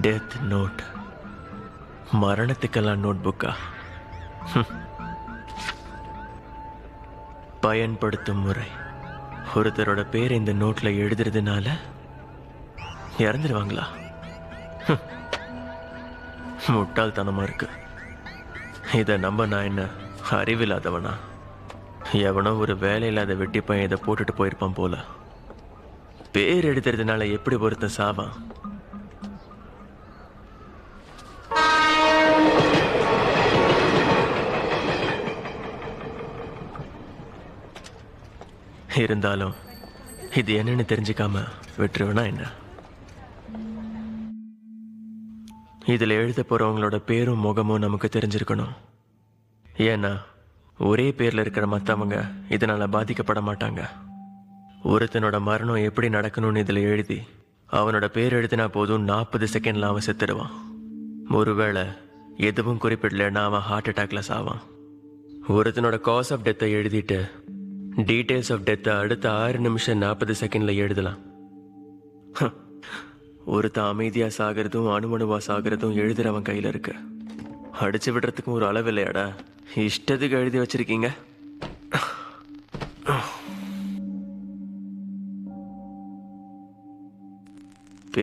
Death note. மரணத்துக்கெல்லாம் note புக்கா? பயன்படுத்தும் முறை. ஒருத்தரோட பேர் இந்த நோட்ல எழுதுறதுனால இறந்துருவாங்களா? முட்டாள்தனமா இருக்கு. இதை நம்ப நான் என்ன அறிவில்லாதவனா? எவனோ ஒரு வேலையில்லாத வெட்டி பையன் இதை போட்டுட்டு போயிருப்பான் போல. பேர் எடுத்துறதுனால எப்படி ஒருத்தன் சாவான்? இருந்தாலும் இது என்னன்னு தெரிஞ்சுக்காம விட்டுருவேனா என்ன? இதில் எழுத போறவங்களோட பேரும் முகமும் நமக்கு தெரிஞ்சிருக்கணும். ஏன்னா ஒரே பேர்ல இருக்கிற மற்றவங்க இதனால பாதிக்கப்பட மாட்டாங்க. ஒருத்தனோட மரணம் எப்படி நடக்கணும்னு இதில் எழுதி அவனோட பேர் எழுதினா போதும் 40 செகண்ட்ல அவன் செத்துடுவான். ஒருவேளை எதுவும் குறிப்பிடலைன்னா அவன் ஹார்ட் அட்டாக்ல சாவான். ஒருத்தனோட காஸ் ஆஃப் டெத்தை எழுதிட்டு டீட்டெயில்ஸ் ஆஃப் டெத்தை அடுத்த 6 நிமிஷம் 40 செகண்ட்ல எழுதலாம். ஒருத்தன் அமைதியா சாகிறதும் அணுவணுவா சாகிறதும் எழுதுறவன் கையில இருக்கு. அடிச்சு விடுறதுக்கும் ஒரு அளவு இல்லையாடா? இஷ்டத்துக்கு எழுதி வச்சிருக்கீங்க.